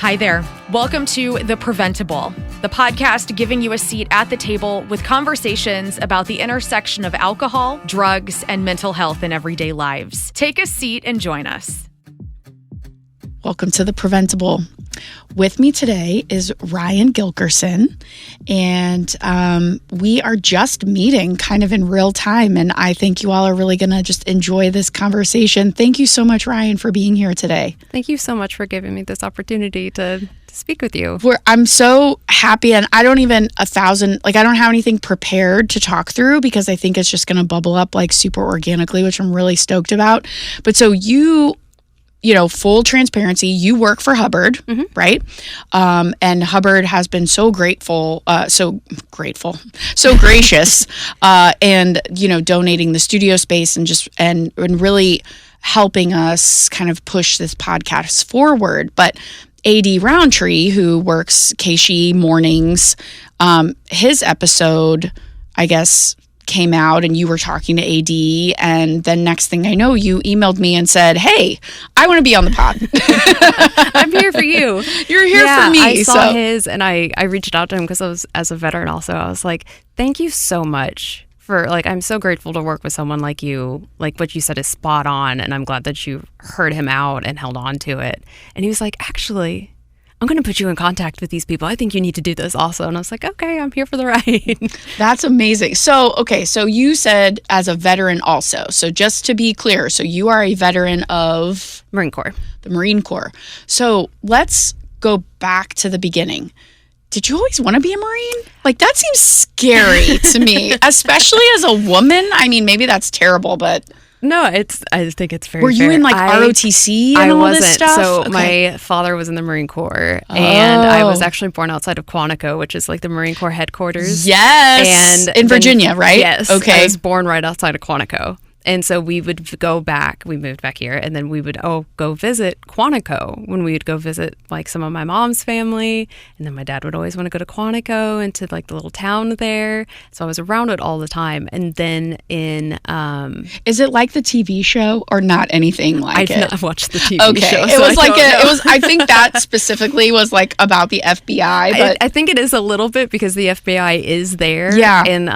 Hi there. Welcome to The Preventable, the podcast giving you a seat at the table with conversations about the intersection of alcohol, drugs, and mental health in everyday lives. Take a seat and join us. Welcome to The Preventable. With me today is Rian Gilkerson, and we are just meeting kind of in real time, and I think you all are really going to just enjoy this conversation. Thank you so much, Rian, for being here today. Thank you so much for giving me this opportunity to speak with you. I'm so happy, and I don't have anything prepared to talk through because I think it's just going to bubble up like super organically, which I'm really stoked about. But so full transparency, you work for Hubbard, right? And Hubbard has been so gracious, and, donating the studio space and really helping us kind of push this podcast forward. But AD Roundtree, who works KSHE mornings, his episode, I guess, came out and you were talking to AD, and then next thing I know, you emailed me and said, hey, I want to be on the pod. I'm here for you. You're here for me. I saw his and I reached out to him because I was, as a veteran also, I was like, thank you so much for, I'm so grateful to work with someone like you. Like what you said is spot on, and I'm glad that you heard him out and held on to it. And he was like, actually, I'm going to put you in contact with these people. I think you need to do this also. And I was like, okay, I'm here for the ride. That's amazing. So you said as a veteran also. So just to be clear, so you are a veteran of? Marine Corps. The Marine Corps. So let's go back to the beginning. Did you always want to be a Marine? That seems scary to me, especially as a woman. I mean, maybe that's terrible, but... No, I think it's very Were you fair. in ROTC and all this stuff? So okay. My father was in the Marine Corps, and I was actually born outside of Quantico, which is the Marine Corps headquarters. Yes, and in Virginia, right? Yes. Okay. I was born right outside of Quantico. And so we would go back, we moved back here, and then we would go visit Quantico when we would go visit some of my mom's family. And then my dad would always want to go to Quantico and to the little town there. So I was around it all the time. And then in... Is it like the TV show or not anything like it? I've not watched the TV it show. was I think that specifically was about the FBI. But I think it is a little bit because the FBI is there. Yeah. And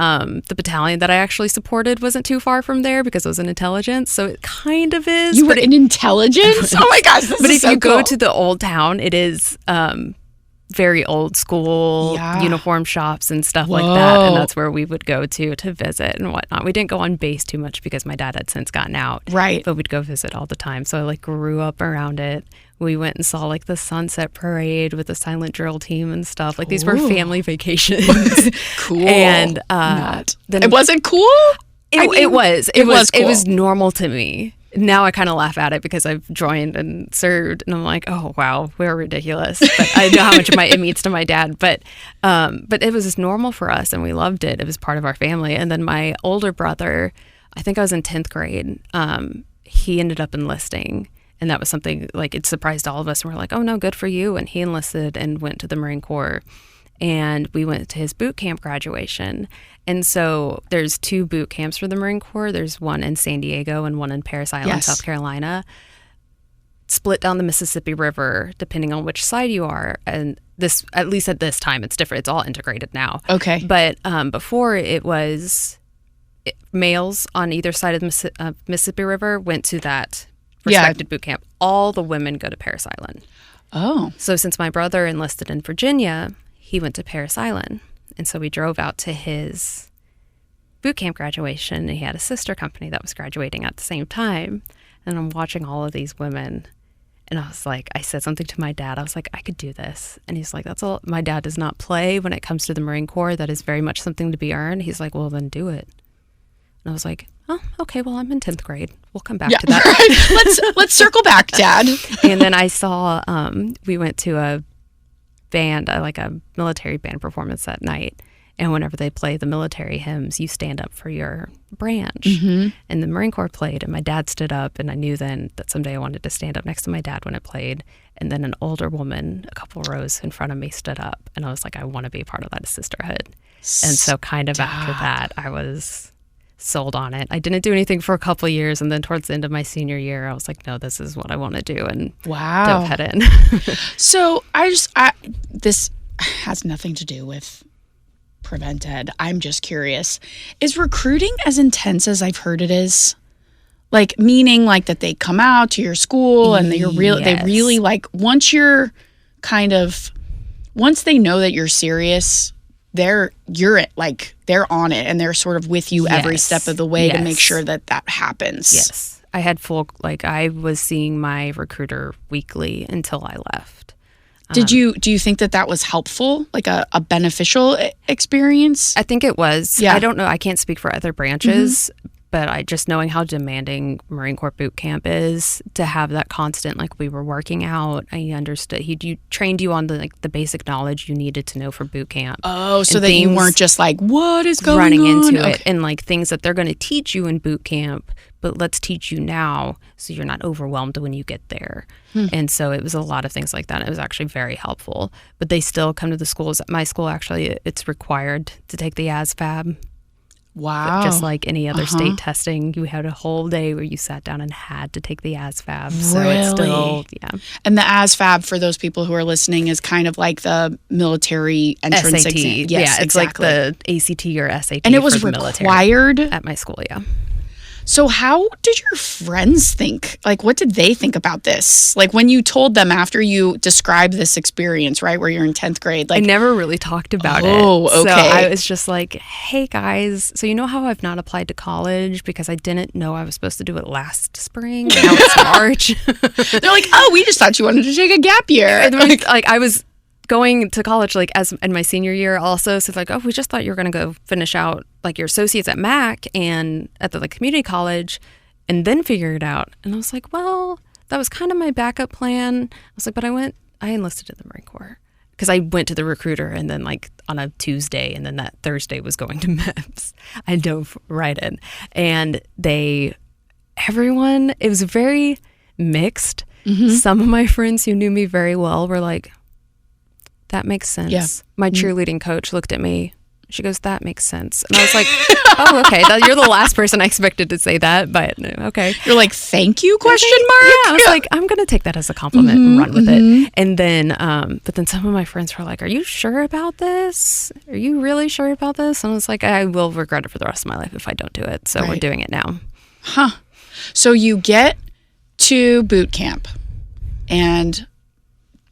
the battalion that I actually supported wasn't too far from there because it was an intelligence, so it kind of is. You were in intelligence? Oh my gosh, this but is if so you cool. go to the old town, it is very old school uniform shops and stuff like that, and that's where we would go to visit and whatnot. We didn't go on base too much because my dad had since gotten out, right? But we'd go visit all the time, so I grew up around it. We went and saw the sunset parade with the silent drill team and stuff. These were family vacations. Cool. And then it wasn't cool. It was cool. It was normal to me. Now I kind of laugh at it because I've joined and served, and I'm like, oh wow, we're ridiculous. But I know how much it means to my dad. But it was just normal for us, and we loved it. It was part of our family. And then my older brother, I think I was in 10th grade. He ended up enlisting, and that was something it surprised all of us. And we're like, oh no, good for you. And he enlisted and went to the Marine Corps. And we went to his boot camp graduation. And so there's 2 boot camps for the Marine Corps. There's one in San Diego and one in Parris Island, South Carolina, split down the Mississippi River, depending on which side you are. And this, at least at this time, it's different. It's all integrated now. Okay. But before it was males on either side of the Mississippi River went to that respected boot camp. All the women go to Parris Island. Oh. So since my brother enlisted in Virginia, he went to Parris Island. And so we drove out to his boot camp graduation, and he had a sister company that was graduating at the same time. And I'm watching all of these women, and I was like, I said something to my dad. I was like, I could do this. And he's like, that's all. My dad does not play when it comes to the Marine Corps. That is very much something to be earned. He's like, well, then do it. And I was like, oh, okay, well, I'm in 10th grade. We'll come back to that. Right. Let's circle back, Dad. And then I saw, we went to a band, a military band performance that night. And whenever they play the military hymns, you stand up for your branch. Mm-hmm. And the Marine Corps played, and my dad stood up, and I knew then that someday I wanted to stand up next to my dad when it played. And then an older woman, a couple rows in front of me, stood up, and I was like, I want to be a part of that sisterhood. And so kind of after that, I was sold on it. I didn't do anything for a couple of years, and then towards the end of my senior year, I was like, no, this is what I want to do, and dove head in. So this has nothing to do with Prevent+Ed. I'm just curious. Is recruiting as intense as I've heard it is? Like, meaning like that they come out to your school and they really like, once they know that you're serious, they're on it, and they're sort of with you every step of the way to make sure that happens. Yes. I had I was seeing my recruiter weekly until I left. Do you think that was helpful, like a beneficial experience? I think it was. Yeah. I don't know. I can't speak for other branches, but I just knowing how demanding Marine Corps boot camp is, to have that constant, like, we were working out. I understood. He trained you on the basic knowledge you needed to know for boot camp. Oh, so that you weren't just like, what is going running on? Into it, and like things that they're going to teach you in boot camp, but let's teach you now so you're not overwhelmed when you get there. And so it was a lot of things like that. It was actually very helpful. But they still come to the schools. At my school, actually, it's required to take the ASVAB. Wow. Just like any other state testing, you had a whole day where you sat down and had to take the ASVAB. So it's still, And the ASVAB, for those people who are listening, is kind of like the military entrance SAT. exam. Yes, it's like the ACT or SAT. And it was required? Military. At my school, yeah. So how did your friends think? Like, what did they think about this? Like, when you told them after you described this experience, right, where you're in 10th grade. Like, I never really talked about it. Oh, okay. So I was just like, hey, guys, so you know how I've not applied to college because I didn't know I was supposed to do it last spring? Now it's March. They're like, oh, we just thought you wanted to take a gap year. And like I was going to college like as in my senior year also, so it's like, oh, we just thought you were going to go finish out like your associates at Mac and at the community college and then figure it out. And I was like, well, that was kind of my backup plan. I was like, but I enlisted in the Marine Corps because I went to the recruiter, and then like on a Tuesday, and then that Thursday was going to MEPS. I dove right in, and it was very mixed. Some of my friends who knew me very well were like, that makes sense. Yeah. My cheerleading coach looked at me. She goes, that makes sense. And I was like, oh, okay. You're the last person I expected to say that, but okay. You're like, thank you, question mark? Yeah, I was like, I'm going to take that as a compliment and run with it. And then, but then some of my friends were like, are you sure about this? Are you really sure about this? And I was like, I will regret it for the rest of my life if I don't do it. So we're doing it now. Huh. So you get to boot camp, and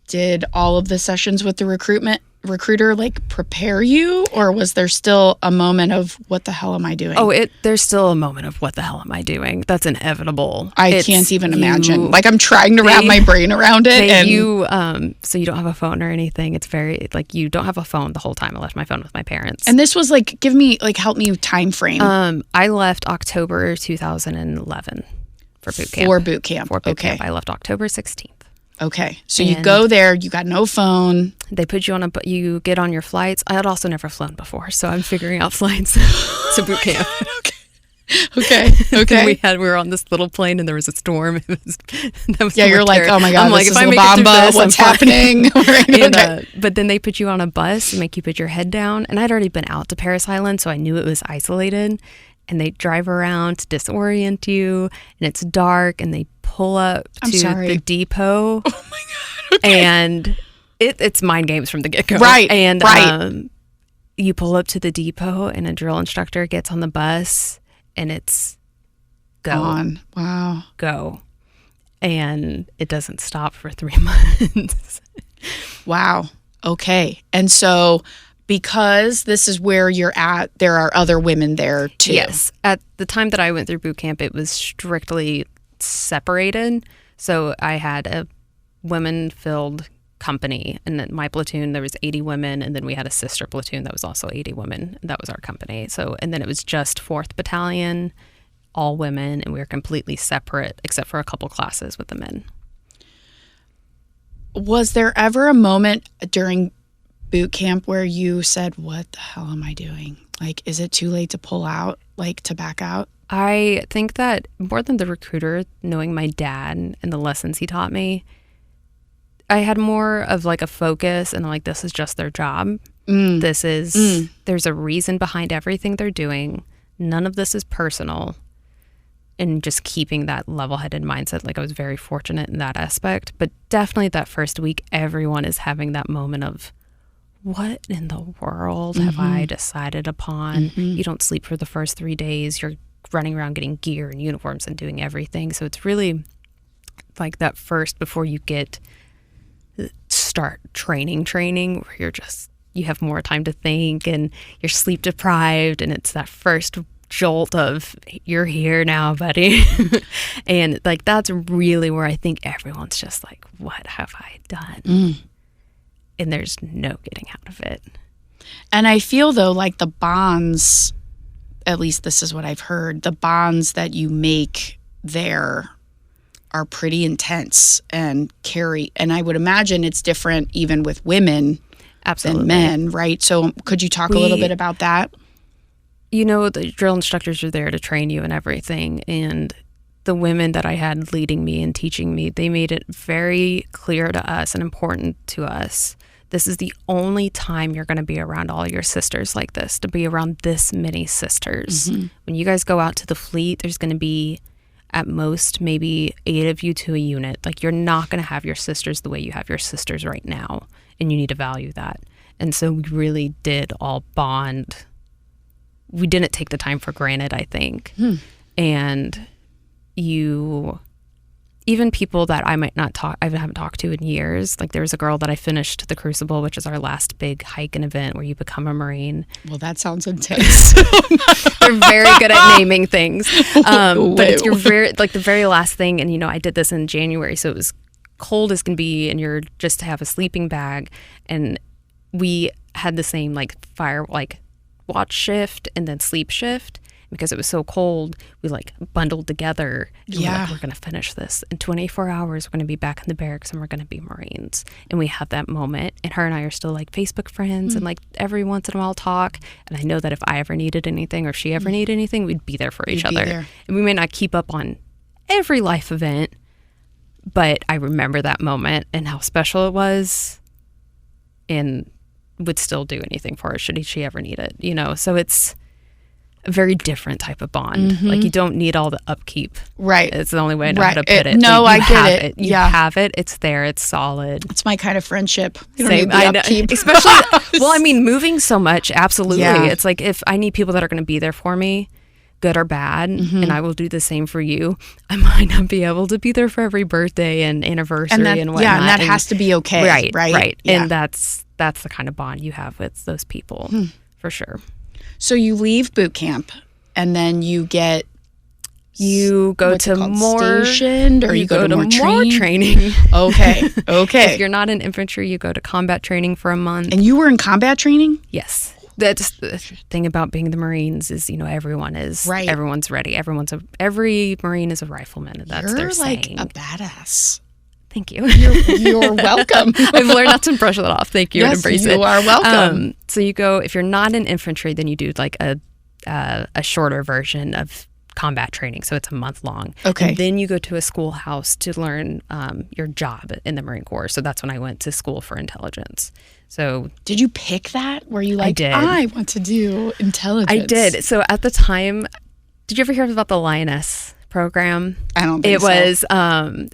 did all of the sessions with the recruiter like prepare you, or was there still a moment of what the hell am I doing? Oh, there's still a moment of what the hell am I doing? That's inevitable. I can't even imagine. Like, I'm trying to wrap my brain around it. So you don't have a phone or anything. It's very like you don't have a phone the whole time. I left my phone with my parents. And this was like, help me time frame. I left October 2011 for boot camp. For boot camp. Camp. I left October 16th. Okay, so you go there, you got no phone. They put you you get on your flights. I had also never flown before, so I'm figuring out flights to boot camp. Okay. we were on this little plane, and there was a storm. You're like, oh my God, this is La Bamba, what's happening? But then they put you on a bus and make you put your head down. And I'd already been out to Paris Island, so I knew it was isolated. And they drive around to disorient you, and it's dark, and they pull up to the depot. Oh my God. Okay. And it's mind games from the get-go. Right. And you pull up to the depot, and a drill instructor gets on the bus, and it's go. On. Wow. Go. And it doesn't stop for 3 months. Wow. Okay. And so, because this is where you're at, there are other women there too. Yes. At the time that I went through boot camp, it was strictly separated. So I had a women-filled company, and in my platoon there was 80 women, and then we had a sister platoon that was also 80 women. That was our company. So, and then it was just 4th Battalion, all women, and we were completely separate except for a couple classes with the men. Was there ever a moment during boot camp where you said, what the hell am I doing? Like, is it too late to pull out, like to back out? I think that more than the recruiter, knowing my dad and the lessons he taught me, I had more of like a focus and like, this is just their job. There's a reason behind everything they're doing. none of this is personal, and just keeping that level-headed mindset. Like, I was very fortunate in that aspect, but definitely that first week, everyone is having that moment of, what in the world have I decided upon? You don't sleep for the first 3 days. You're running around getting gear and uniforms and doing everything. So it's really like that first, before you start training, where you have more time to think and you're sleep deprived, and it's that first jolt of, you're here now, buddy. And like, that's really where I think everyone's just like, what have I done? And there's no getting out of it. And I feel, though, like the bonds, at least this is what I've heard, the bonds that you make there are pretty intense and carry. And I would imagine it's different even with women than men, right? So could you talk a little bit about that? You know, the drill instructors are there to train you and everything. And the women that I had leading me and teaching me, they made it very clear to us and important to us, this is the only time you're going to be around all your sisters like this, to be around this many sisters. When you guys go out to the fleet, there's going to be at most maybe 8 of you to a unit. Like, you're not going to have your sisters the way you have your sisters right now, and you need to value that. And so we really did all bond. We didn't take the time for granted, I think. And even people that I haven't talked to in years. Like, there was a girl that I finished the Crucible, which is our last big hike and event where you become a Marine. Well, that sounds intense. They're very good at naming things. But it's the very last thing. And, I did this in January, so it was cold as can be, and you're just to have a sleeping bag. And we had the same watch shift and then sleep shift. Because it was so cold, we bundled together. And we're going to finish this. In 24 hours, we're going to be back in the barracks and we're going to be Marines. And we have that moment. And her and I are still Facebook friends and every once in a while talk. And I know that if I ever needed anything or if she ever needed anything, we'd be there for each other. And we may not keep up on every life event, but I remember that moment and how special it was, and would still do anything for her should she ever need it. So it's a very different type of bond. Like, you don't need all the upkeep. Right. It's the only way I know how to put it. No, I get it. You have it. It's there. It's solid. It's my kind of friendship. You don't Same. need the upkeep. Especially, moving so much, absolutely. Yeah. It's like, if I need people that are going to be there for me, good or bad, and I will do the same for you, I might not be able to be there for every birthday and anniversary and whatnot. Yeah, and that has to be okay. Right. Yeah. And that's the kind of bond you have with those people, for sure. So you leave boot camp, and then you go to more stationed, or you go to more training. Okay. If you're not in infantry, you go to combat training for a month. And you were in combat training? Yes. That's the thing about being the Marines is, everyone's ready. Every Marine is a rifleman. And that's their saying. You're like a badass. Thank you. You're welcome. I've learned not to brush that off. Thank you. Yes, and embrace it. You are welcome. So you go, if you're not in infantry, then you do a shorter version of combat training. So it's a month long. Okay. And then you go to a schoolhouse to learn your job in the Marine Corps. So that's when I went to school for intelligence. So did you pick that? Were you like, I want to do intelligence? I did. So at the time, did you ever hear about the Lioness program? I don't think so.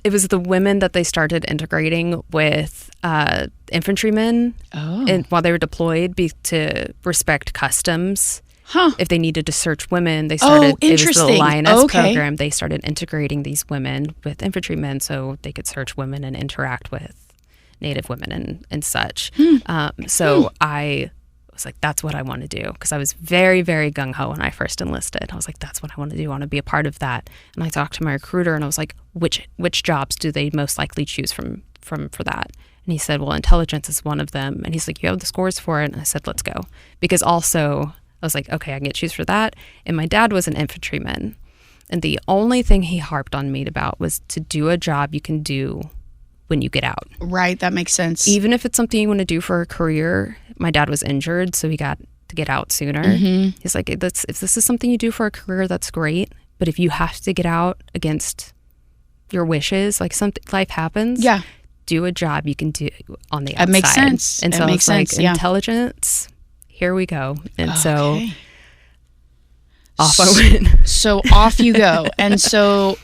It was the women that they started integrating with infantrymen while they were deployed to respect customs. If they needed to search women, they started. It was the Lioness program. They started integrating these women with infantrymen so they could search women and interact with Native women and such. So I was like, that's what I want to do, because I was very, very gung-ho when I first enlisted. I was like, that's what I want to do. I want to be a part of that. And I talked to my recruiter and I was like, which jobs do they most likely choose from for that? And he said, well, intelligence is one of them. And he's like, you have the scores for it? And I said, let's go. Because also I was like, okay, I can get choose for that. And my dad was an infantryman. And the only thing he harped on me about was to do a job you can do when you get out. Right, that makes sense. Even if it's something you want to do for a career. My dad was injured, so he got to get out sooner. He's like, if this is something you do for a career, that's great. But if you have to get out against your wishes, like life happens, do a job you can do on the outside. That makes sense. And so it's like, intelligence, here we go. And so off I went. So off you go. And so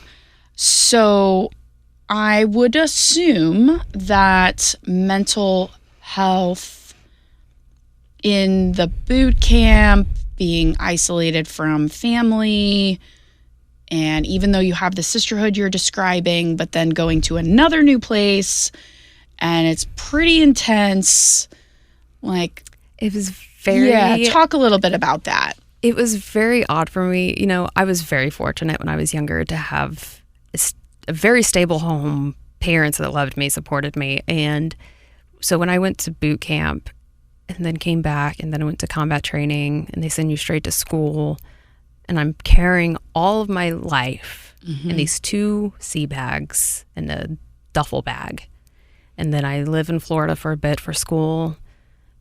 I would assume that mental health in the boot camp, being isolated from family, and even though you have the sisterhood you're describing, but then going to another new place, and it's pretty intense. Like, it was very... talk a little bit about that. It was very odd for me. You know, I was very fortunate when I was younger to have a very stable home, parents that loved me, supported me. And so when I went to boot camp and then came back and then I went to combat training and they send you straight to school, and I'm carrying all of my life in these 2 sea bags and a duffel bag. And then I live in Florida for a bit for school.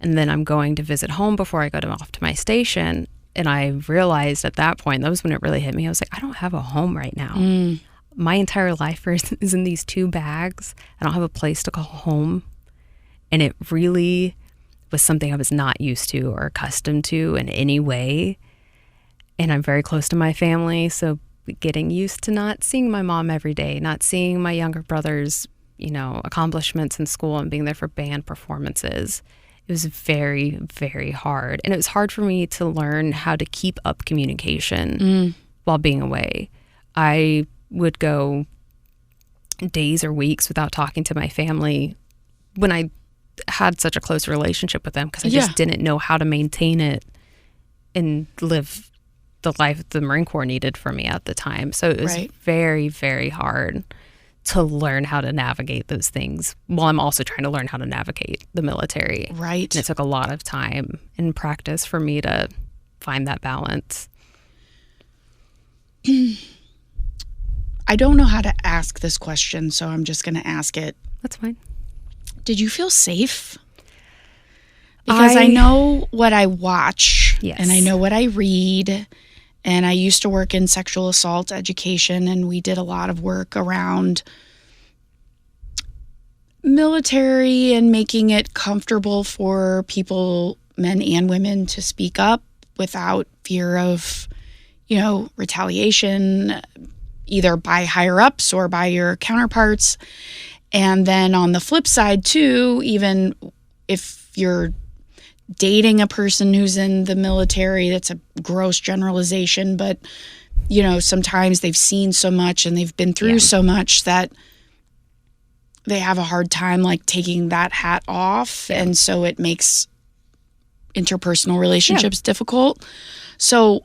And then I'm going to visit home before I go off to my station. And I realized at that point, that was when it really hit me. I was like, I don't have a home right now. My entire life is in these 2 bags. I don't have a place to call home. And it really was something I was not used to or accustomed to in any way. And I'm very close to my family. So getting used to not seeing my mom every day, not seeing my younger brother's, you know, accomplishments in school and being there for band performances. It was very, very hard. And it was hard for me to learn how to keep up communication while being away. I would go days or weeks without talking to my family when I had such a close relationship with them because I just didn't know how to maintain it and live the life the Marine Corps needed for me at the time. So it was very, very hard to learn how to navigate those things while I'm also trying to learn how to navigate the military. Right. And it took a lot of time and practice for me to find that balance. I don't know how to ask this question, so I'm just going to ask it. That's fine. Did you feel safe? Because I know what I watch, and I know what I read, and I used to work in sexual assault education, and we did a lot of work around military and making it comfortable for people, men and women, to speak up without fear of, you know, retaliation, either by higher ups or by your counterparts. And then on the flip side too, even if you're dating a person who's in the military, that's a gross generalization, but you know, sometimes they've seen so much and they've been through so much that they have a hard time like taking that hat off. And so it makes interpersonal relationships difficult. So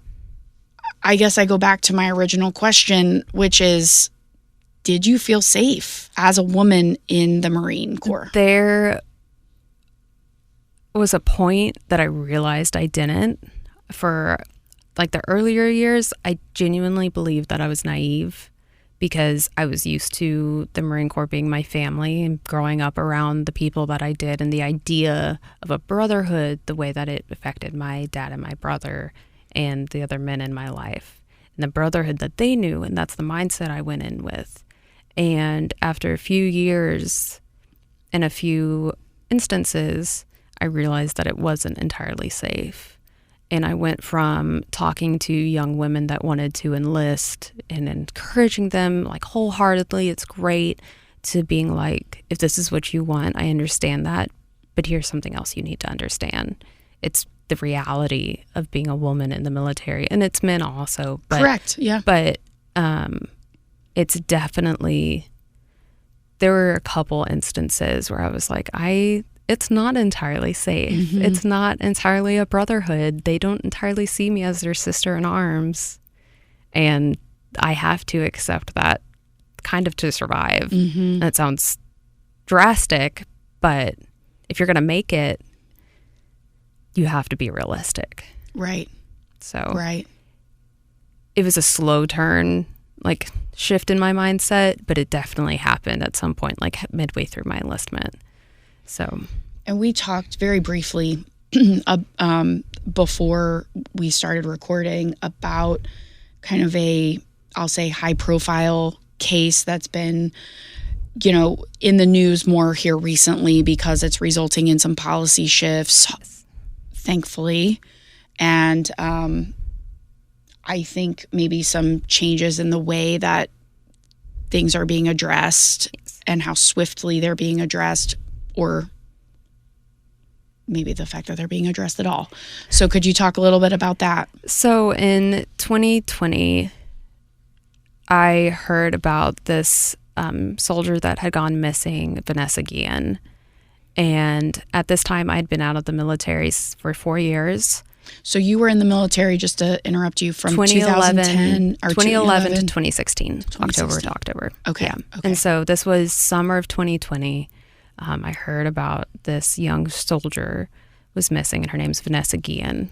I guess I go back to my original question, which is, did you feel safe as a woman in the Marine Corps? There was a point that I realized I didn't. For like the earlier years, I genuinely believed that I was naive because I was used to the Marine Corps being my family and growing up around the people that I did and the idea of a brotherhood, the way that it affected my dad and my brother and the other men in my life, and the brotherhood that they knew. And that's the mindset I went in with. And after a few years and a few instances, I realized that it wasn't entirely safe. And I went from talking to young women that wanted to enlist and encouraging them like wholeheartedly, it's great, to being like, if this is what you want, I understand that, but here's something else you need to understand. It's the reality of being a woman in the military, and it's men also. But, correct, yeah. But it's definitely, there were a couple instances where I was like, it's not entirely safe. Mm-hmm. It's not entirely a brotherhood. They don't entirely see me as their sister in arms. And I have to accept that kind of to survive. Mm-hmm. That sounds drastic, but if you're going to make it, you have to be realistic. Right. So right. It was a slow turn, like shift in my mindset, but it definitely happened at some point, like midway through my enlistment. So, and we talked very briefly before we started recording about kind of I'll say high profile case that's been, you know, in the news more here recently because it's resulting in some policy shifts, thankfully. And I think maybe some changes in the way that things are being addressed and how swiftly they're being addressed, or maybe the fact that they're being addressed at all. So could you talk a little bit about that? So in 2020, I heard about this soldier that had gone missing, Vanessa Gan. And at this time, I'd been out of the military for 4 years. So you were in the military, just to interrupt you, from 2010 or 2011 to 2016, October to October. Okay. Yeah. Okay. And so this was summer of 2020. I heard about this young soldier was missing, and her name's Vanessa Gan.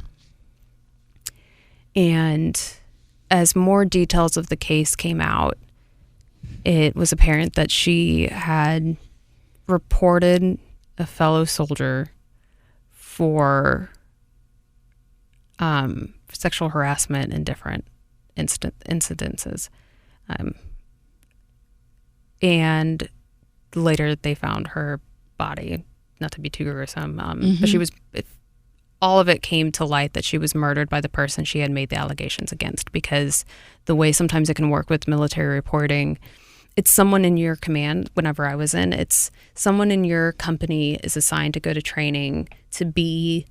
And as more details of the case came out, it was apparent that she had reported a fellow soldier for sexual harassment in different incidences. And later they found her body, not to be too gruesome, but she was, all of it came to light that she was murdered by the person she had made the allegations against, because the way sometimes it can work with military reporting, it's someone in your command. Whenever I was in, it's someone in your company is assigned to go to training to be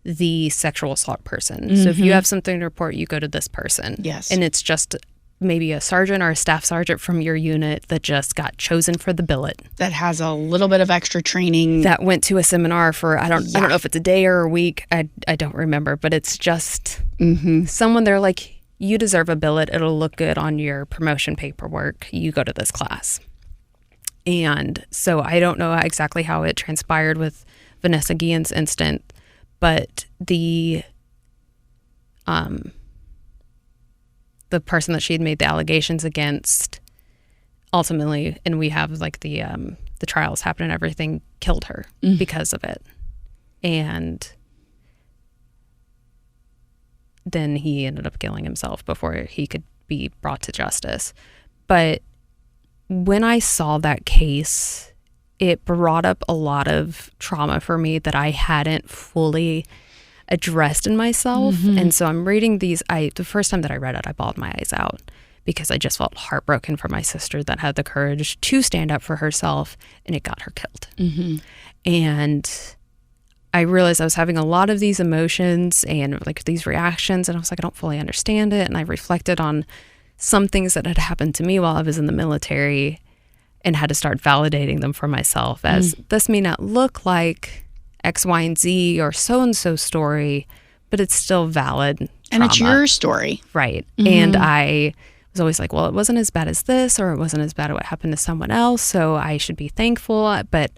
the sexual assault person. So if you have something to report, you go to this person. Yes. And it's just maybe a sergeant or a staff sergeant from your unit that just got chosen for the billet. That has a little bit of extra training. That went to a seminar for, I don't know if it's a day or a week. I don't remember, but it's just someone, they're like, you deserve a billet. It'll look good on your promotion paperwork. You go to this class. And so I don't know exactly how it transpired with Vanessa Gan's incident, but the person that she had made the allegations against ultimately, and we have like the trials happen and everything, killed her because of it. And then he ended up killing himself before he could be brought to justice. But when I saw that case, it brought up a lot of trauma for me that I hadn't fully addressed in myself. And so I'm reading these. The first time that I read it, I bawled my eyes out because I just felt heartbroken for my sister that had the courage to stand up for herself, and it got her killed. And I realized I was having a lot of these emotions and like these reactions, and I was like, I don't fully understand it. And I reflected on some things that had happened to me while I was in the military and had to start validating them for myself as this may not look like X, Y, and Z or so-and-so story, but it's still valid trauma. And it's your story. Right. And I was always like, well, it wasn't as bad as this, or it wasn't as bad as what happened to someone else, so I should be thankful. But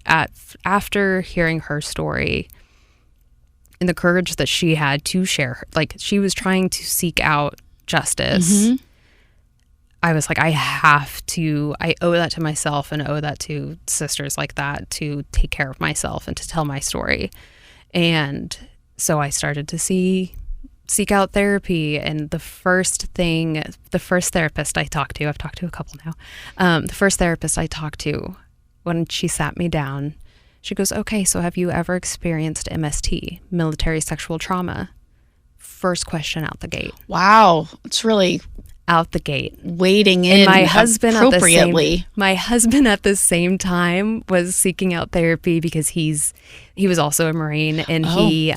after hearing her story and the courage that she had to share, like she was trying to seek out justice, I was like, I owe that to myself and owe that to sisters like that to take care of myself and to tell my story. And so I started to seek out therapy. And the first therapist I talked to, I've talked to a couple now, the first therapist I talked to, when she sat me down, she goes, okay, so have you ever experienced MST, military sexual trauma? First question out the gate. Wow. It's really out the gate. Wading in my husband appropriately. My husband at the same time was seeking out therapy because he was also a Marine, and he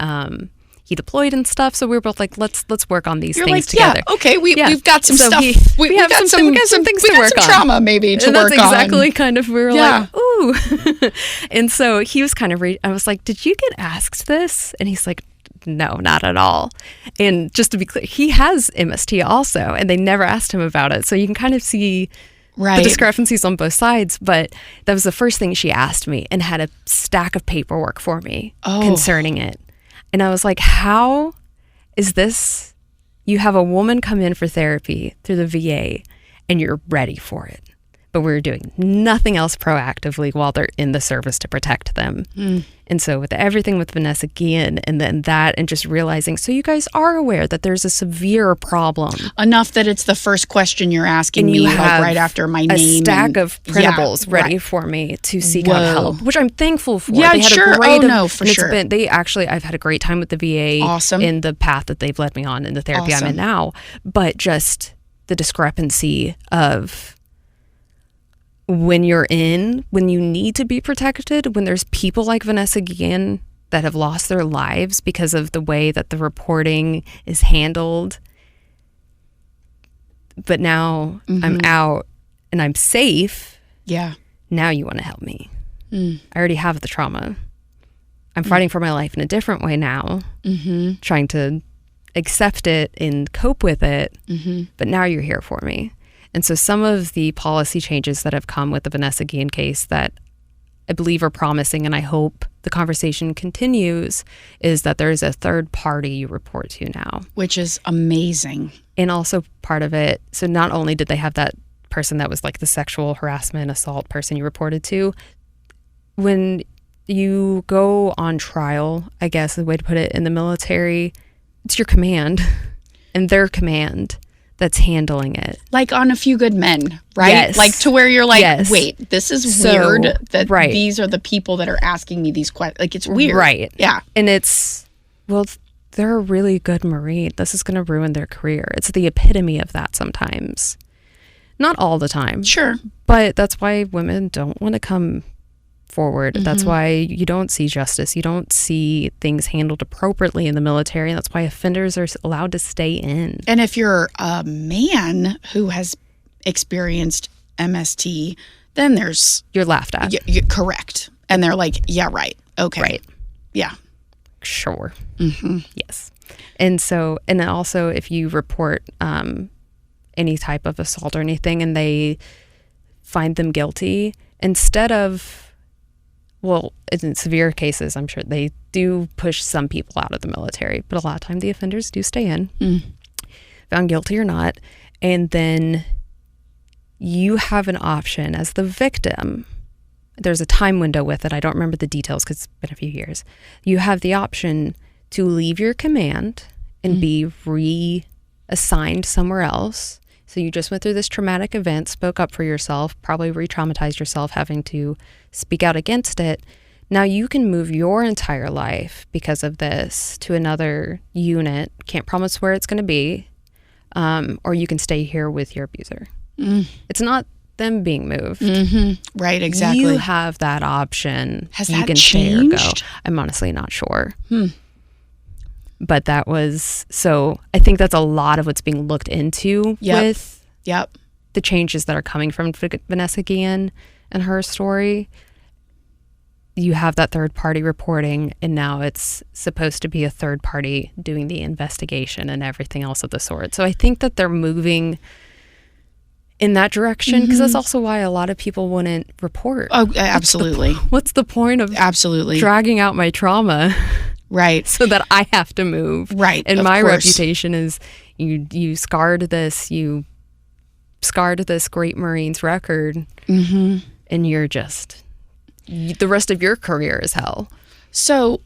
deployed and stuff. So we were both like, let's work on these things together. Yeah, okay, we've got some stuff. We have some things to work on. Trauma maybe to work on. That's exactly kind of, we were like, ooh. And so he was kind of, I was like, did you get asked this? And he's like, no, not at all. And just to be clear, he has MST also, and they never asked him about it. So you can kind of see the discrepancies on both sides. But that was the first thing she asked me, and had a stack of paperwork for me concerning it. And I was like, how is this? You have a woman come in for therapy through the VA and you're ready for it. but we're doing nothing else proactively while they're in the service to protect them. And so with everything with Vanessa Gan and then that, and just realizing, so you guys are aware that there's a severe problem. Enough that it's the first question you're asking me, like right after my name. A stack of printables ready for me to seek out help, which I'm thankful for. Yeah, sure. For sure. I've had a great time with the VA in the path that they've led me on in the therapy I'm in now. But just the discrepancy of when you need to be protected, when there's people like Vanessa Gan that have lost their lives because of the way that the reporting is handled. But now I'm out and I'm safe. Yeah. Now you want to help me. I already have the trauma. I'm fighting for my life in a different way now, trying to accept it and cope with it. But now you're here for me. And so some of the policy changes that have come with the Vanessa Gan case that I believe are promising, and I hope the conversation continues, is that there's a third party you report to now. Which is amazing. And also part of it, so not only did they have that person that was like the sexual harassment, assault person you reported to, when you go on trial, I guess the way to put it, in the military, it's your command and their command that's handling it. Like on A Few Good Men, right? Yes. Like to where you're like, wait, this is weird that these are the people that are asking me these questions. Like it's weird. Right. Yeah. And it's, they're a really good Marine. This is going to ruin their career. It's the epitome of that sometimes. Not all the time. Sure. But that's why women don't want to come forward. That's why you don't see justice. You don't see things handled appropriately in the military. And that's why offenders are allowed to stay in. And if you're a man who has experienced MST, then you're laughed at. Correct. And they're like, yeah, right. Okay. Right. Yeah. Sure. Yes. And so, and then also if you report any type of assault or anything and they find them guilty, instead of, in severe cases, I'm sure they do push some people out of the military, but a lot of times the offenders do stay in, found guilty or not. And then you have an option as the victim. There's a time window with it. I don't remember the details because it's been a few years. You have the option to leave your command and be reassigned somewhere else. So you just went through this traumatic event, spoke up for yourself, probably re-traumatized yourself having to speak out against it. Now you can move your entire life because of this to another unit. Can't promise where it's going to be. Or you can stay here with your abuser. It's not them being moved. Right, exactly. You have that option. Has you that can changed? Stay or go. I'm honestly not sure. But that was, so I think that's a lot of what's being looked into with the changes that are coming from Vanessa Gan and her story. You have that third party reporting, and now it's supposed to be a third party doing the investigation and everything else of the sort. So I think that they're moving in that direction, because that's also why a lot of people wouldn't report. Oh, absolutely. What's the point of dragging out my trauma? Right. So that I have to move. Right. And my reputation is you scarred this great Marine's record, and you're just, the rest of your career is hell. So,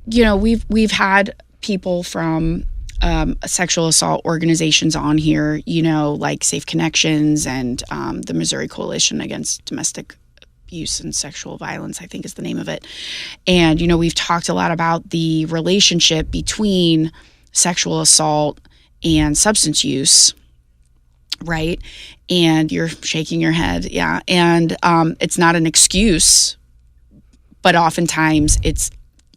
we've had people from sexual assault organizations on here, like Safe Connections and the Missouri Coalition Against Domestic Abuse and Sexual Violence, I think is the name of it. And, we've talked a lot about the relationship between sexual assault and substance use, right? And you're shaking your head, yeah. And it's not an excuse, but oftentimes it's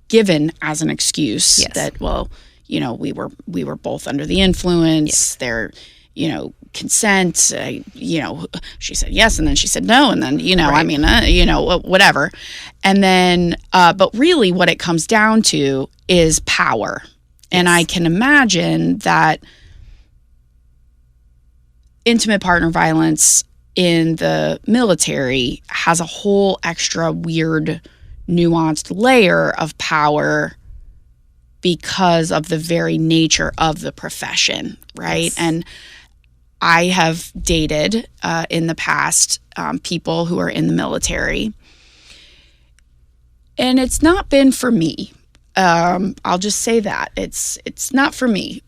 given as an excuse that, we were both under the influence. There, consent, she said yes, and then she said no, and then, whatever. And then, but really what it comes down to is power. And I can imagine that intimate partner violence in the military has a whole extra weird, nuanced layer of power because of the very nature of the profession, right? Yes. And I have dated in the past people who are in the military, and it's not been for me. I'll just say that it's not for me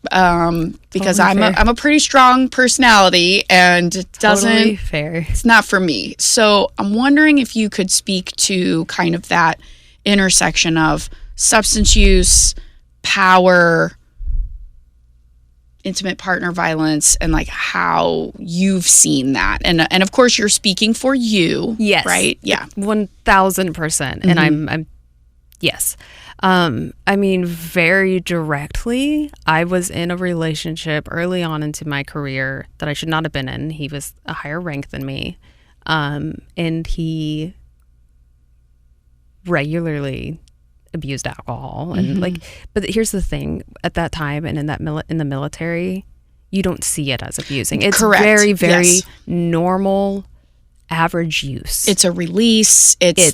because I'm a pretty strong personality, and it doesn't. Totally fair. It's not for me. So I'm wondering if you could speak to kind of that intersection of substance use, power, intimate partner violence, and like how you've seen that. And of course you're speaking for you. Yes. Right? Yeah. 1000%. And I'm yes. I mean, very directly, I was in a relationship early on into my career that I should not have been in. He was a higher rank than me. And he regularly abused alcohol and but here's the thing, at that time and in the military, you don't see it as abusing. It's correct. Very normal, average use. It's a release. That's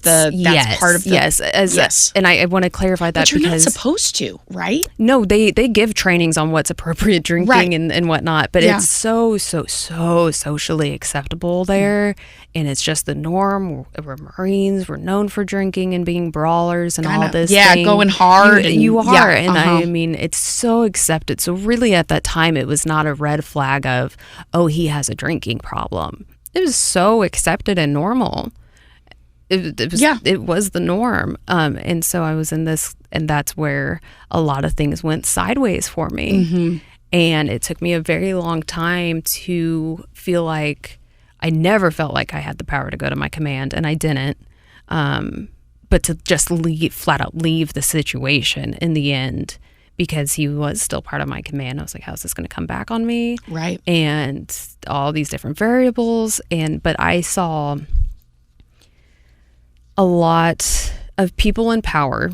part of the yes. And I want to clarify that, but you're because not supposed to, right? No, they give trainings on what's appropriate drinking right. and whatnot, but it's so socially acceptable there, and it's just the norm. We're Marines. We're known for drinking and being brawlers and all this. Yeah, thing. Going hard. You are, and I mean, it's so accepted. So really, at that time, it was not a red flag of, oh, he has a drinking problem. It was so accepted and normal. It was the norm. And so I was in this, and that's where a lot of things went sideways for me. Mm-hmm. And it took me a very long time to feel like I never felt like I had the power to go to my command, and I didn't. But to just flat out leave the situation in the end, because he was still part of my command. I was like, how's this going to come back on me? Right. And all these different variables. But I saw a lot of people in power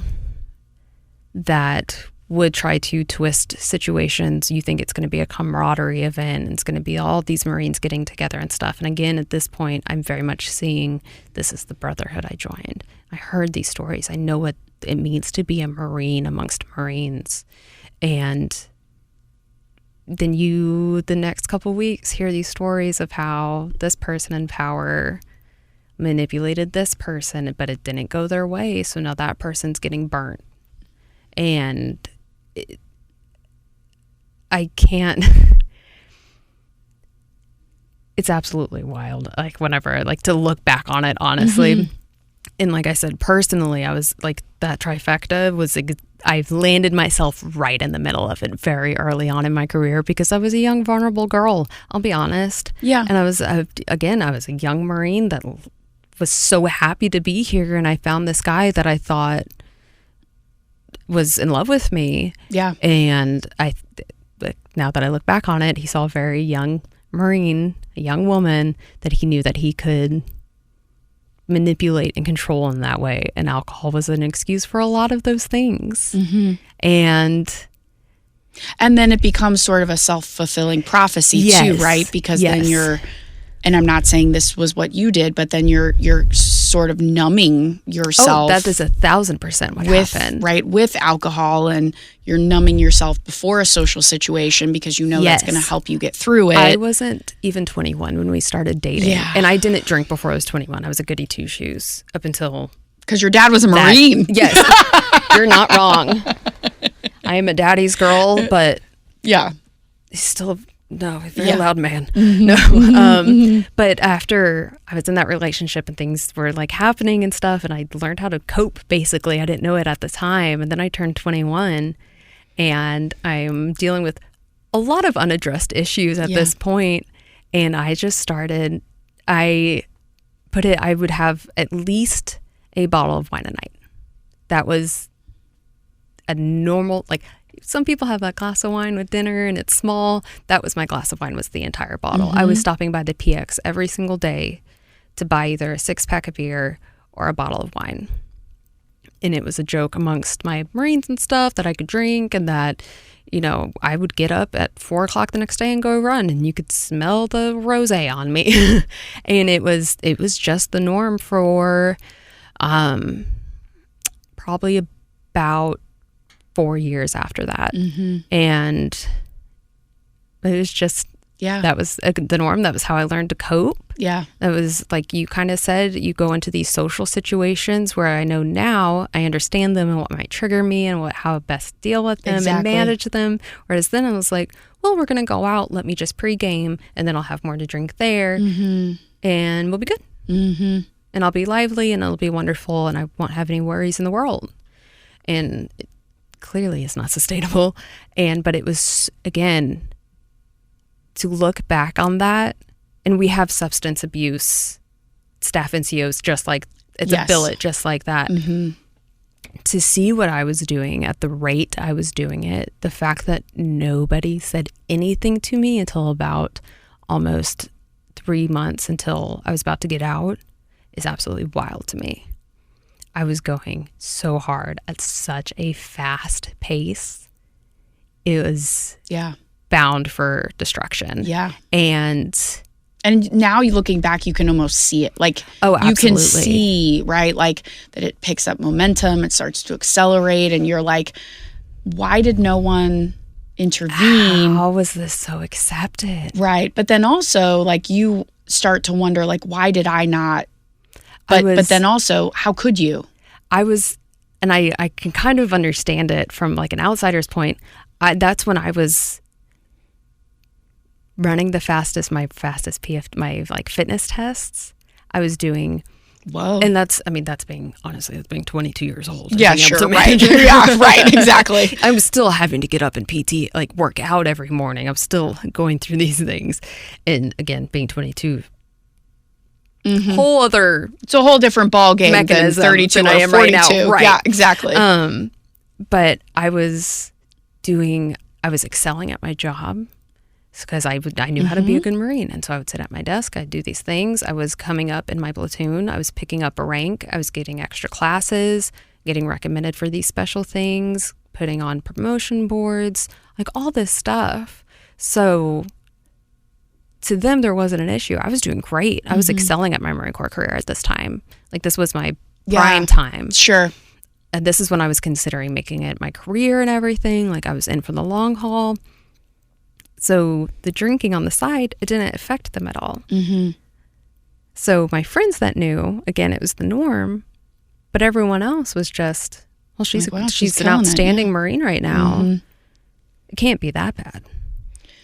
that would try to twist situations. You think it's going to be a camaraderie event, and it's going to be all these Marines getting together and stuff. And again, at this point, I'm very much seeing this is the brotherhood I joined. I heard these stories. I know what it means to be a Marine amongst Marines. And then the next couple weeks, hear these stories of how this person in power manipulated this person, but it didn't go their way. So now that person's getting burnt. And I can't, it's absolutely wild. Like whenever I like to look back on it, honestly. Mm-hmm. And like I said, personally, I was like, that trifecta was, I've landed myself right in the middle of it very early on in my career, because I was a young, vulnerable girl. I'll be honest. Yeah. And I was a young Marine that was so happy to be here. And I found this guy that I thought was in love with me. Yeah. And now that I look back on it, he saw a very young Marine, a young woman that he knew that he could manipulate and control in that way, and alcohol was an excuse for a lot of those things. Mm-hmm. And then it becomes sort of a self-fulfilling prophecy too, right? Because then you're, and I'm not saying this was what you did, but then you're sort of numbing yourself. Oh, that is 1,000% what happened. Right, with alcohol, and you're numbing yourself before a social situation because you know that's going to help you get through it. I wasn't even 21 when we started dating. Yeah. And I didn't drink before I was 21. I was a goody two-shoes up until... Because your dad was a Marine. Yes. You're not wrong. I am a daddy's girl, but... Yeah. He's still... No, he's a very loud man. Mm-hmm. No. But after I was in that relationship and things were like happening and stuff, and I learned how to cope, basically. I didn't know it at the time. And then I turned 21, and I'm dealing with a lot of unaddressed issues at this point. And I just started, I would have at least a bottle of wine a night. That was a normal, like, some people have a glass of wine with dinner and it's small. That was my glass of wine, was the entire bottle. Mm-hmm. I was stopping by the PX every single day to buy either a 6-pack of beer or a bottle of wine. And it was a joke amongst my Marines and stuff that I could drink, and that, you know, I would get up at 4:00 the next day and go run, and you could smell the rosé on me. And it was just the norm for probably about 4 years after that. Mm-hmm. And it was just, Yeah. That was the norm. That was how I learned to cope. Yeah. That was like you kind of said, you go into these social situations where I know now I understand them and what might trigger me and how best deal with them and manage them. Whereas then I was like, well, we're going to go out. Let me just pregame and then I'll have more to drink there and we'll be good. And I'll be lively and it'll be wonderful and I won't have any worries in the world. And it clearly is not sustainable. But it was, again, to look back on that, and we have substance abuse staff NCOs just like, it's a billet just like that. To see what I was doing at the rate I was doing it, the fact that nobody said anything to me until about almost 3 months until I was about to get out is absolutely wild to me. I was going so hard at such a fast pace. It was bound for destruction. Yeah. And now you looking back, you can almost see it. Like, you can see, right? Like that it picks up momentum, it starts to accelerate, and you're like, why did no one intervene? How was this so accepted? Right. But then also, like, you start to wonder, like, why did I not? But then also, how could you? I can kind of understand it from like an outsider's point. That's when I was running my fastest my like fitness tests. I was doing, and that's being 22 years old. Yeah, sure, right. Yeah, right, exactly. I was still having to get up and PT, like work out every morning. I'm still going through these things. And again, being 22, it's a whole different ball game than 32 or 42. Right now. Right. Yeah, exactly. But I was excelling at my job because I knew how to be a good Marine. And so I would sit at my desk, I'd do these things. I was coming up in my platoon. I was picking up a rank. I was getting extra classes, getting recommended for these special things, putting on promotion boards, like all this stuff. So to them, there wasn't an issue. I was doing great. I was excelling at my Marine Corps career at this time. Like this was my prime time. Sure. And this is when I was considering making it my career and everything. Like I was in for the long haul. So the drinking on the side, it didn't affect them at all. So my friends that knew, again, it was the norm, but everyone else was just, well, she's an outstanding Marine right now. It can't be that bad.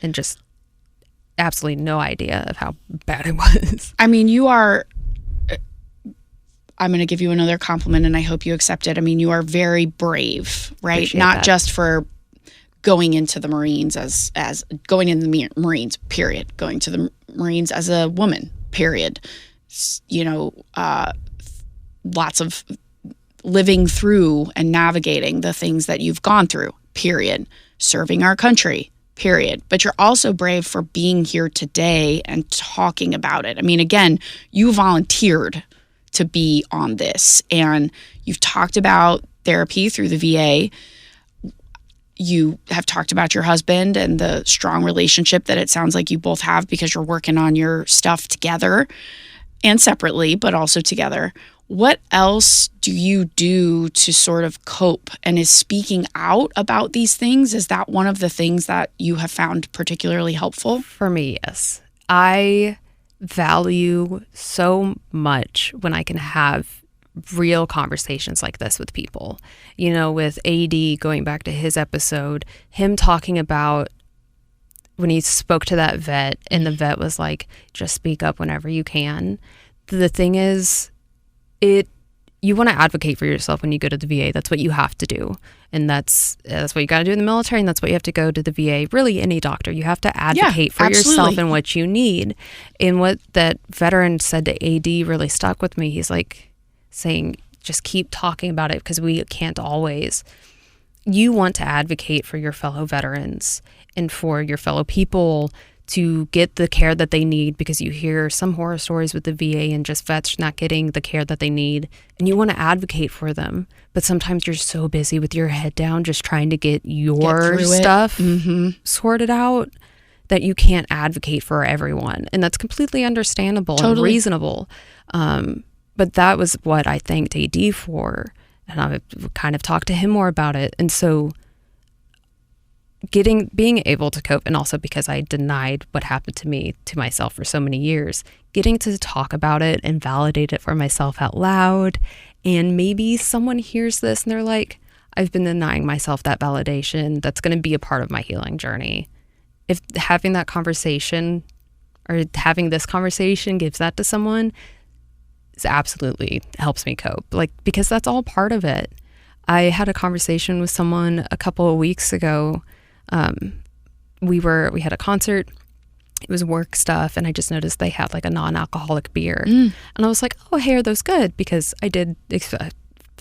And just absolutely no idea of how bad it was. I mean, I'm going to give you another compliment and I hope you accept it. I mean, you are very brave, right? Appreciate Not that. just for going into the Marines as going in the Marines, period. Going to the Marines as a woman, period. Lots of living through and navigating the things that you've gone through, period. Serving our country, period. But you're also brave for being here today and talking about it. I mean, again, you volunteered to be on this and you've talked about therapy through the VA. You have talked about your husband and the strong relationship that it sounds like you both have because you're working on your stuff together and separately, but also together. What else do you do to sort of cope? And is speaking out about these things, is that one of the things that you have found particularly helpful? For me, yes. I value so much when I can have real conversations like this with people. You know, with AD, going back to his episode, him talking about when he spoke to that vet and the vet was like, just speak up whenever you can. The thing is, you want to advocate for yourself when you go to the VA. That's what you have to do. And that's what you got to do in the military, and that's what you have to go to the VA. Really, any doctor, you have to advocate for yourself and what you need. And what that veteran said to AD really stuck with me. He's like saying, just keep talking about it because we can't always. You want to advocate for your fellow veterans and for your fellow people to get the care that they need, because you hear some horror stories with the VA and just vets not getting the care that they need, and you want to advocate for them. But sometimes you're so busy with your head down just trying to get your stuff sorted out that you can't advocate for everyone. And that's completely understandable and reasonable. But that was what I thanked AD for. And I kind of talked to him more about it. And so being able to cope, and also because I denied what happened to me to myself for so many years, getting to talk about it and validate it for myself out loud. And maybe someone hears this and they're like, I've been denying myself that validation. That's going to be a part of my healing journey. If having that conversation or having this conversation gives that to someone, it absolutely helps me cope. Like, because that's all part of it. I had a conversation with someone a couple of weeks ago. We had a concert. It was work stuff, and I just noticed they had like a non-alcoholic beer. And I was like, oh, hey, are those good? Because I did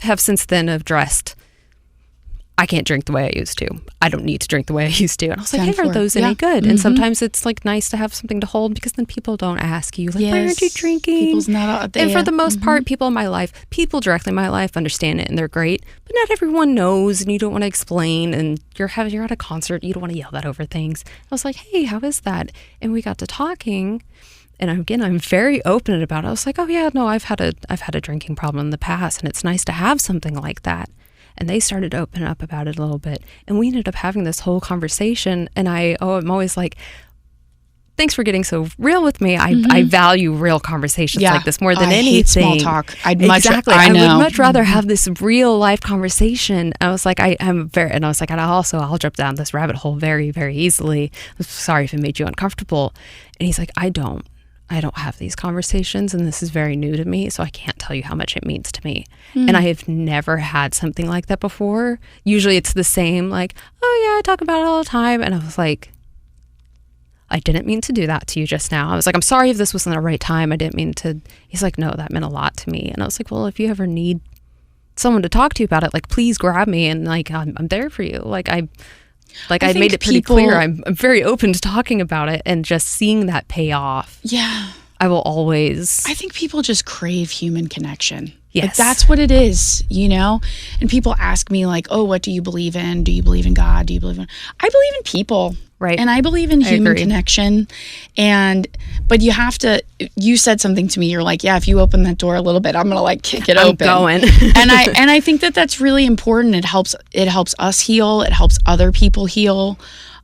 have since then addressed, I can't drink the way I used to. I don't need to drink the way I used to. And I was like, hey, are those any good? And sometimes it's like nice to have something to hold, because then people don't ask you, like, why aren't you drinking? People's not out there. And for the most part, people in my life, people directly in my life understand it and they're great, but not everyone knows, and you don't want to explain, and you're at a concert, you don't want to yell that over things. I was like, hey, how is that? And we got to talking, and again, I'm very open about it. I was like, oh yeah, no, I've had a drinking problem in the past, and it's nice to have something like that. And they started to open up about it a little bit. And we ended up having this whole conversation. And I'm always like, thanks for getting so real with me. I value real conversations like this more than anything. I hate small talk. I would much rather have this real life conversation. I was like, I'll jump down this rabbit hole very, very easily. I'm sorry if it made you uncomfortable. And he's like, I don't have these conversations, and this is very new to me, so I can't tell you how much it means to me. And I have never had something like that before. Usually it's the same, like, oh yeah, I talk about it all the time. And I was like, I didn't mean to do that to you just now. I was like, I'm sorry if this wasn't the right time. I didn't mean to. He's like, no, that meant a lot to me. And I was like, well, if you ever need someone to talk to you about it, like, please grab me, and like, I'm there for you. I made it pretty clear. I'm very open to talking about it, and just seeing that pay off. Yeah. I will always. I think people just crave human connection. Yes. Like, that's what it is, you know? And people ask me like, oh, what do you believe in? Do you believe in God? I believe in people. Right. And I believe in human connection. But you said something to me. You're like, yeah, if you open that door a little bit, I'm going to like kick it open. I'm going. and I think that's really important. It helps us heal. It helps other people heal.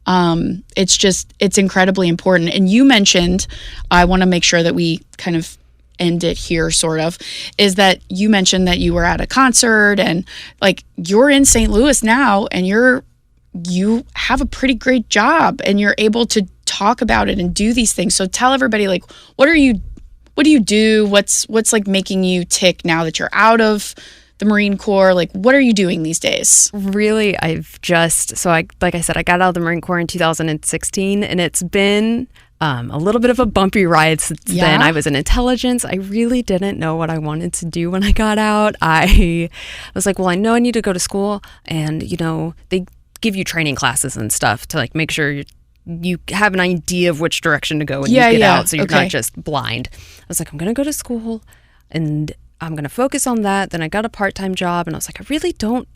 It's incredibly important. And you mentioned, I want to make sure that we kind of end it here, sort of, is that you mentioned that you were at a concert, and like, you're in St. Louis now, and you have a pretty great job, and you're able to talk about it and do these things. So tell everybody, like, what do you do? What's like making you tick now that you're out of the Marine Corps? Like, what are you doing these days? Really, like I said, I got out of the Marine Corps in 2016, and it's been a little bit of a bumpy ride since then. I was in intelligence. I really didn't know what I wanted to do when I got out. I was like, well, I know I need to go to school, and they give you training classes and stuff to like make sure you have an idea of which direction to go when you get out, so you're not just blind. I was like, I'm going to go to school, and I'm going to focus on that. Then I got a part-time job, and I was like, I don't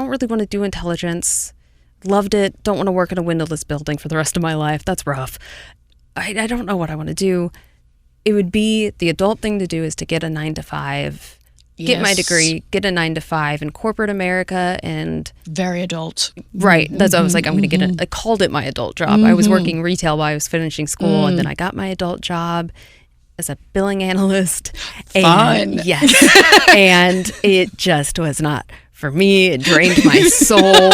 really want to do intelligence. Loved it. Don't want to work in a windowless building for the rest of my life. That's rough. I don't know what I want to do. It would be the adult thing to do is to get a 9-to-5, get my degree, get a 9-to-5 in corporate America, and very adult. Right. That's what I was like, I'm going to get I called it my adult job. I was working retail while I was finishing school, and then I got my adult job as a billing analyst. Fun. Yes. And it just was not for me. It drained my soul.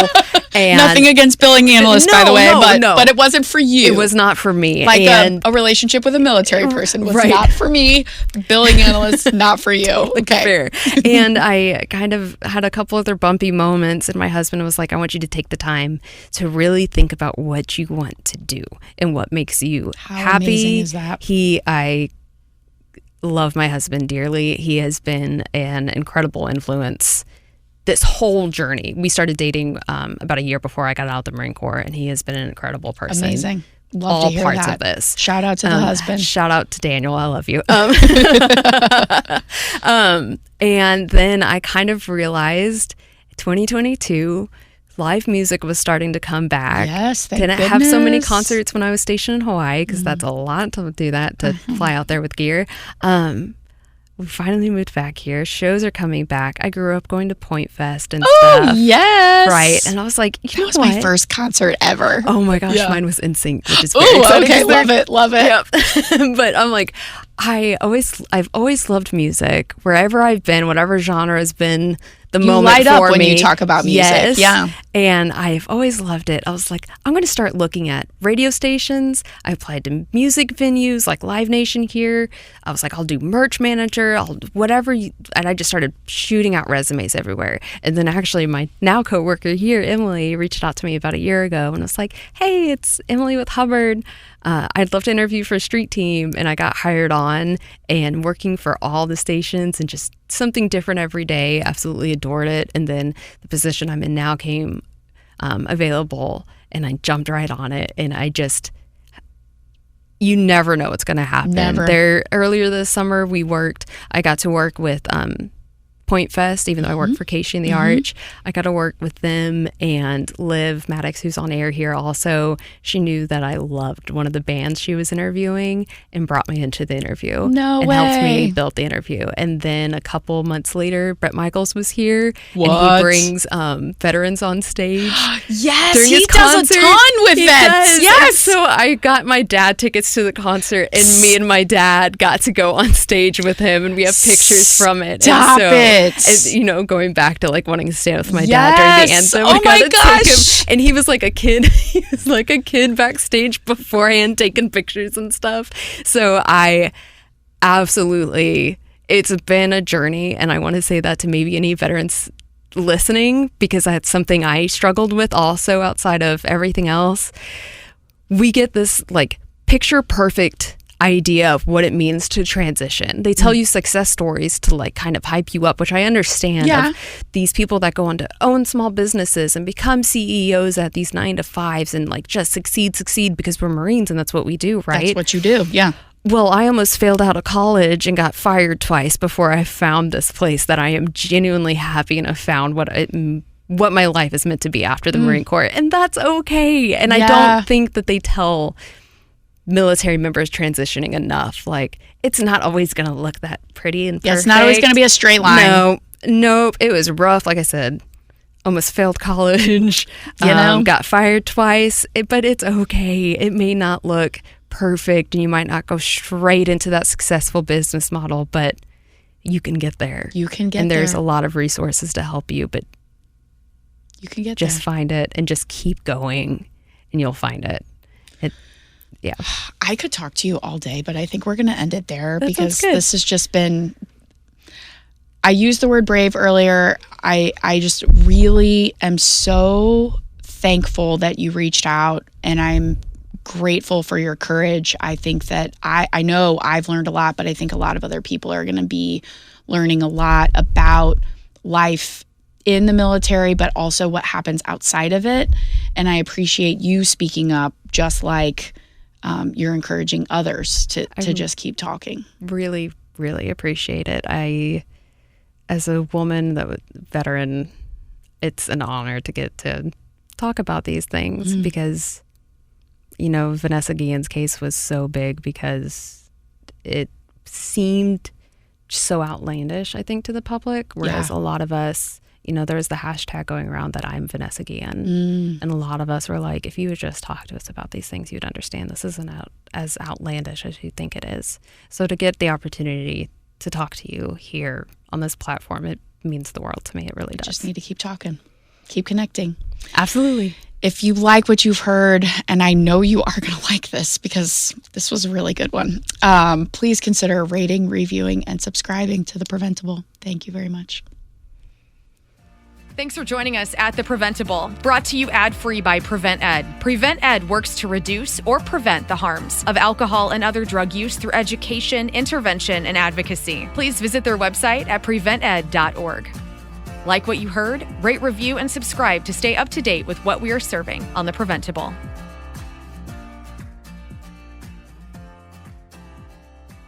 And nothing against billing analysts, by the way, but it wasn't for you. It was not for me. Like a relationship with a military person was not for me. Billing analysts, not for you. Okay. Fair. And I kind of had a couple other bumpy moments, and my husband was like, I want you to take the time to really think about what you want to do and what makes you happy. How amazing is that? I love my husband dearly. He has been an incredible influence this whole journey. We started dating about a year before I got out of the Marine Corps, and he has been an incredible person. Amazing. Love to hear parts that. Of this. Shout out to the husband. Shout out to Daniel. I love you. And then I kind of realized 2022, live music was starting to come back. Yes, thank Didn't goodness. have so many concerts when I was stationed in Hawaii, because that's a lot to do that, to fly out there with gear. we finally moved back here. Shows are coming back. I grew up going to Point Fest and stuff. Oh, yes. Right. And I was like, that was my first concert ever. Oh my gosh, mine was NSYNC, which is very exciting. Okay, love it. Yep. But I'm like, I've always loved music. Wherever I've been, whatever genre has been the moment for me. You light up when you talk about music. Yes. Yeah. And I've always loved it. I was like, I'm going to start looking at radio stations. I applied to music venues like Live Nation here. I was like, I'll do merch manager, I'll do whatever. And I just started shooting out resumes everywhere. And then actually my now coworker here, Emily, reached out to me about a year ago and was like, hey, it's Emily with Hubbard. I'd love to interview for a street team. And I got hired on and working for all the stations and just something different every day. Absolutely adored it. And then the position I'm in now came available and I jumped right on it. And you never know what's going to happen. Never. Earlier this summer, I got to work with Point Fest, even though I work for KSHE in the Arch. I got to work with them, and Liv Maddox, who's on air here also, she knew that I loved one of the bands she was interviewing and brought me into the interview. No way. And helped me build the interview. And then a couple months later, Brett Michaels was here. What? And he brings veterans on stage. Yes, during his concert. Does a ton with vets. Yes. And so I got my dad tickets to the concert, and me and my dad got to go on stage with him, and we have pictures from it. Stop it. Going back to like wanting to stand with my dad during the anthem. Oh my gosh. And he was like a kid. He was like a kid backstage beforehand taking pictures and stuff. So it's been a journey. And I want to say that to maybe any veterans listening, because that's something I struggled with also outside of everything else. We get this like picture perfect idea of what it means to transition. They tell you success stories to like kind of hype you up, which I understand. Yeah. Of these people that go on to own small businesses and become CEOs at these 9-to-5s and like just succeed because we're Marines and that's what we do, right? That's what you do. Yeah. Well, I almost failed out of college and got fired twice before I found this place that I am genuinely happy and have found what my life is meant to be after the Marine Corps. And that's okay. And I don't think that they tell military members transitioning enough. Like, it's not always going to look that pretty and perfect. Yeah, it's not always going to be a straight line. Nope. It was rough. Like I said, almost failed college. Got fired twice. But it's okay. It may not look perfect, and you might not go straight into that successful business model, but you can get there. And there's a lot of resources to help you, but you can get just find it and just keep going, and you'll find it. Yeah. I could talk to you all day, but I think we're going to end it there because good. This has just been, I used the word brave earlier. I just really am so thankful that you reached out, and I'm grateful for your courage. I think that I know I've learned a lot, but I think a lot of other people are going to be learning a lot about life in the military, but also what happens outside of it. And I appreciate you speaking up, just like you're encouraging others to just keep talking. Really, really appreciate it. As a woman veteran, it's an honor to get to talk about these things because, Vanessa Gan's case was so big because it seemed so outlandish, I think, to the public, whereas a lot of us, there's the hashtag going around that I'm Vanessa Gan. And a lot of us were like, if you would just talk to us about these things, you'd understand this isn't as outlandish as you think it is. So to get the opportunity to talk to you here on this platform, it means the world to me. It really does. Just need to keep talking, keep connecting. Absolutely. If you like what you've heard, and I know you are going to like this because this was a really good one, please consider rating, reviewing, and subscribing to The Preventable. Thank you very much. Thanks for joining us at The Preventable, brought to you ad-free by Prevent+Ed. Prevent+Ed works to reduce or prevent the harms of alcohol and other drug use through education, intervention, and advocacy. Please visit their website at prevented.org. Like what you heard? Rate, review, and subscribe to stay up to date with what we are serving on The Preventable.